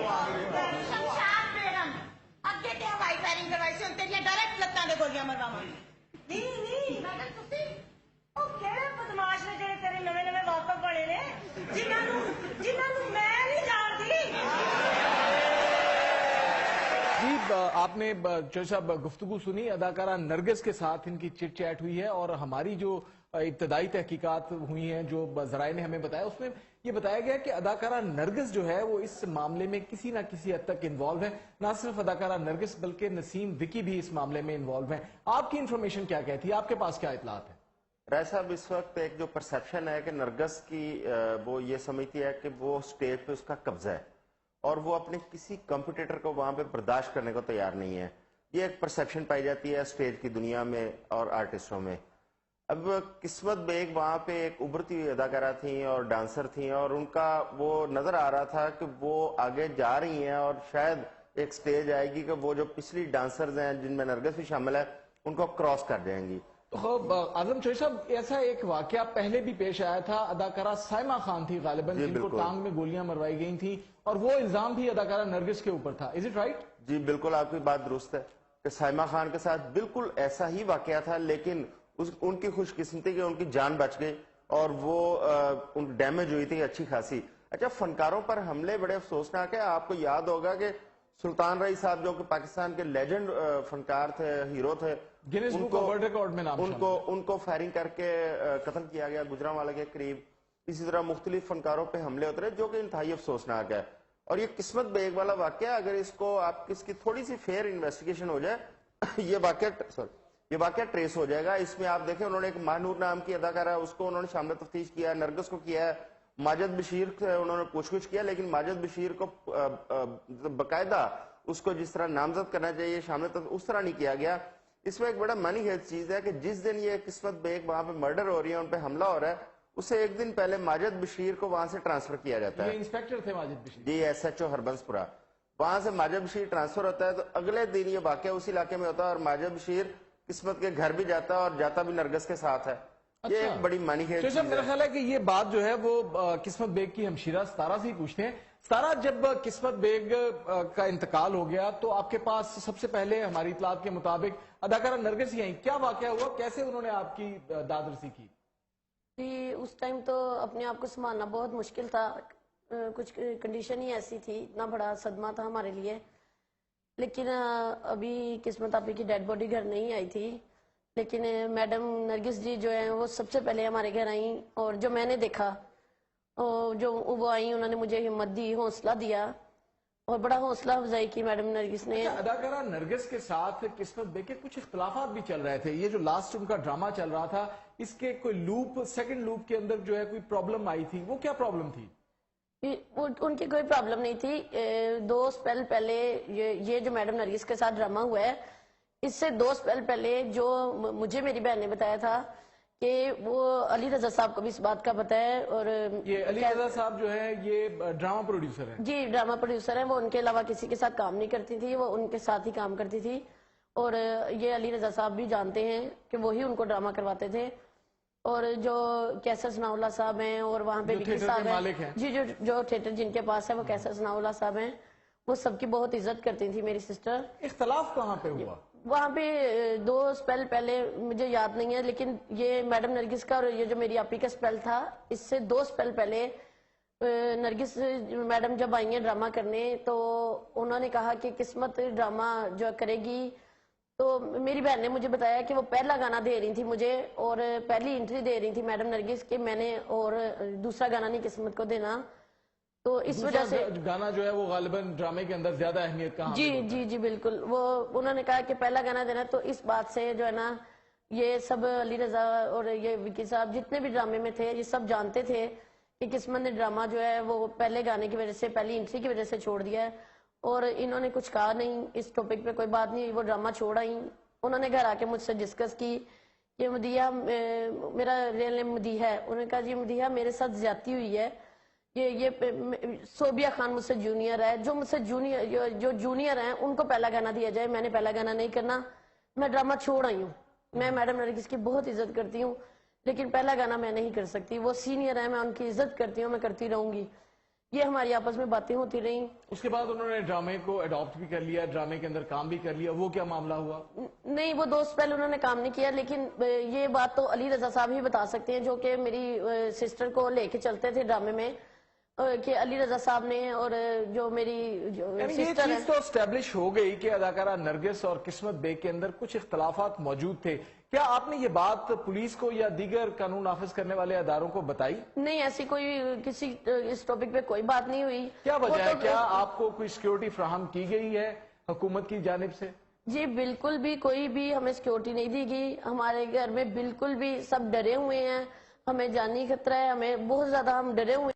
शमशाद बेगम अगे ते हवाई फायरिंग करवाई सी, हुण तेरियां डायरेक्ट लत्तां दे गोलियां मरवावां। नहीं मैडम तुसी ओ केड़े बदमाश ने जेड़े तेरे नवे नवे वाकफ बने ने, जिन्हां नूं मैं नहीं जानदी। जी, आपने चौधरी साहब गुफ्तगू सुनी, अदाकारा नरगिस के साथ इनकी चिट चैट हुई है और हमारी जो इब्तदाई तहकीकात हुई हैं, जो जराए ने हमें बताया, उसमें ये बताया गया कि अदाकारा नरगिस जो है वो इस मामले में किसी ना किसी हद तक इन्वॉल्व है। ना सिर्फ अदाकारा नरगिस बल्कि नसीम विकी भी इस मामले में इन्वॉल्व है। आपकी इंफॉर्मेशन क्या कहती है, आपके पास क्या इतलात है? राय साहब, इस वक्त एक जो परसेप्शन है कि नरगिस की वो ये समझती है कि वो स्टेज पे उसका कब्जा है और वो अपने किसी कंपटीटर को वहां पे बर्दाश्त करने को तैयार नहीं है। ये एक परसेप्शन पाई जाती है स्टेज की दुनिया में और आर्टिस्टों में। अब किस्मत बेग वहां पे एक उभरती हुई अदाकारा थी और डांसर थी और उनका वो नजर आ रहा था कि वो आगे जा रही हैं और शायद एक स्टेज आएगी कि वो जो पिछली डांसर्स हैं जिनमें नरगिस भी शामिल है उनको क्रॉस कर जाएंगी। तो आजम चौधरी साहब, ऐसा एक वाकया पहले भी पेश आया था, अदाकारा साइमा खान थी गालिबन जिनको टांग में गोलियां मरवाई गई थी और वो इल्जाम भी अदाकारा नरगिस के ऊपर था। Is it right? जी बिल्कुल, आपकी बात दुरुस्त है कि साइमा खान के साथ बिल्कुल ऐसा ही वाकया था, लेकिन उनकी खुशकिस्मती कि उनकी जान बच गई और वो डैमेज हुई थी अच्छी खासी। अच्छा, फनकारों पर हमले बड़े अफसोसनाक है। आपको याद होगा कि सुल्तान रई साहब जो कि पाकिस्तान के लेजेंड फनकार थे, हीरो थे, Guinness book of world record में नाम उनको फायरिंग करके कत्ल किया गया गुजरांवाला के करीब। इसी तरह मुख्तलिफ फनकारों पे हमले होते रहे जो कि इंतहाई अफसोसनाक है। और ये किस्मत बेग वाला वाकया, अगर इसको आप इसकी थोड़ी सी फेयर इन्वेस्टिगेशन हो जाए ये वाकया ट्रेस हो जाएगा। इसमें आप देखें, उन्होंने एक मानूर नाम की अदाकारा, उसको उन्होंने शामिल तफ्तीश किया, नरगिस को किया है, माजिद बशीर से उन्होंने पूछताछ किया, लेकिन माजिद बशीर को बाकायदा उसको जिस तरह नामजद करना चाहिए शामिल उस तरह नहीं किया गया। इसमें एक बड़ा मनी हेल्थ चीज है कि जिस दिन ये किस्मत बेग वहां पे मर्डर हो रही है, उन पे हमला हो रहा है, उससे एक दिन पहले माजिद बशीर को वहां से ट्रांसफर किया जाता है। इंस्पेक्टर थे माजिद बशीर जी, SHO हरबंसपुरा। वहां से माजिद बशीर ट्रांसफर होता है तो अगले दिन ये वाकया उसी इलाके में होता है और माजिद बशीर किस्मत के घर भी जाता है और जाता भी नरगिस के साथ है। अच्छा। ये एक बड़ी मानी है। तो मेरा ख्याल है कि ये बात जो है वो किस्मत बेग की हमशीरा सतारा से ही पूछते हैं। सतारा, जब किस्मत बेग का इंतकाल हो गया तो आपके पास सबसे पहले हमारी इतलात के मुताबिक अदाकारा नरगिस यहीं, क्या वाकया हुआ, कैसे उन्होंने आपकी दादरसी की? जी, उस टाइम तो अपने आप को संभालना बहुत मुश्किल था। कुछ कंडीशन ही ऐसी थी, इतना बड़ा सदमा था हमारे लिए। लेकिन अभी किस्मत आपी की डेड बॉडी घर नहीं आई थी, लेकिन मैडम नरगिस जी जो है वो सबसे पहले हमारे घर आई और जो मैंने देखा जो वो आई, उन्होंने मुझे हिम्मत दी, हौसला दिया और बड़ा हौसला अफजाई की मैडम नरगिस ने। अच्छा, अदाकारा नरगिस के साथ किस्मत बेग के कुछ इख्तलाफात भी चल रहे थे। ये जो लास्ट उनका ड्रामा चल रहा था, इसके कोई लूप, सेकंड लूप के अंदर जो है कोई प्रॉब्लम आई थी, वो क्या प्रॉब्लम थी? उनकी कोई प्रॉब्लम नहीं थी। 2 स्पेल पहले ये जो मैडम नरगिस के साथ ड्रामा हुआ है, इससे 2 स्पेल पहले जो मुझे मेरी बहन ने बताया था कि वो अली रजा साहब को भी इस बात का पता है। और ये अली रजा साहब जो है ये ड्रामा प्रोड्यूसर है? जी, ड्रामा प्रोड्यूसर है। वो उनके अलावा किसी के साथ काम नहीं करती थी, वो उनके साथ ही काम करती थी। और ये अली रजा साहब भी जानते हैं कि वही उनको ड्रामा करवाते थे। और जो कैसर सनाउल्लाह साहब हैं और वहाँ पे विकी साहब हैं, जी, जो थिएटर जिनके पास है वो कैसर सनाउल्लाह साहब हैं, वो सबकी बहुत इज्जत करती थी मेरी सिस्टर। इख्तलाफ कहाँ पे हुआ? वहाँ पे 2 स्पेल पहले, मुझे याद नहीं है, लेकिन ये मैडम नरगिस का और ये जो मेरी आपी का स्पेल था, इससे 2 स्पेल पहले नरगिस मैडम जब आई हैं ड्रामा करने तो उन्होंने कहा कि किस्मत ड्रामा जो करेगी। तो मेरी बहन ने मुझे बताया कि वो पहला गाना दे रही थी मुझे और पहली एंट्री दे रही थी मैडम नरगिस के, मैंने और दूसरा गाना नहीं किस्मत को देना। तो इस वजह से गाना जो है वो गालिबन ड्रामे के अंदर ज्यादा अहमियत का जी बिल्कुल, वो उन्होंने कहा कि पहला गाना देना। तो इस बात से जो है ना, ये सब अली रजा और ये विकी साहब जितने भी ड्रामे में थे, ये सब जानते थे कि किस्मत ने ड्रामा जो है वो पहले गाने की वजह से, पहली एंट्री की वजह से छोड़ दिया है। और इन्होंने कुछ कहा नहीं इस टॉपिक पे, कोई बात नहीं, वो ड्रामा छोड़ आई। उन्होंने घर आके मुझसे डिस्कस की कि मदीहा, मेरा रियल नेम मदीहा है, उन्होंने कहा जी मदीहा मेरे साथ ज्यादती हुई है, ये सोबिया खान मुझसे जूनियर है, जो मुझसे जो जूनियर हैं उनको पहला गाना दिया जाए, मैंने पहला गाना नहीं करना, मैं ड्रामा छोड़ आई हूँ। मैं मैडम नरगिस की बहुत इज्जत करती हूँ, लेकिन पहला गाना मैं नहीं कर सकती, वो सीनियर है, मैं उनकी इज्जत करती हूँ, मैं करती रहूंगी। ये हमारी आपस में बातें होती रही। उसके बाद उन्होंने ड्रामे को अडॉप्ट भी कर लिया, ड्रामे के अंदर काम भी कर लिया, वो क्या मामला हुआ? नहीं, वो 2 साल पहले उन्होंने काम नहीं किया, लेकिन ये बात तो अली रजा साहब ही बता सकते हैं, जो कि मेरी सिस्टर को लेके चलते थे ड्रामे में, कि अली रजा साहब ने, और जो मेरी यानी ये सिस्टर है। चीज तो एस्टेब्लिश हो गई कि अदाकारा नरगिस और किस्मत बेग के अंदर कुछ इख्तलाफात मौजूद थे। क्या आपने ये बात पुलिस को या दीगर कानून नाफिज करने वाले अदारों को बताई? नहीं, ऐसी कोई किसी इस टॉपिक पे कोई बात नहीं हुई। क्या वो वजह है? तो- क्या आपको कोई सिक्योरिटी फराहम की गई है हुकूमत की जानिब से? जी बिल्कुल भी, कोई भी हमें सिक्योरिटी नहीं दी गई। हमारे घर में बिल्कुल भी सब डरे हुए हैं, हमें जानी खतरा है, हमें बहुत ज्यादा हम डरे हुए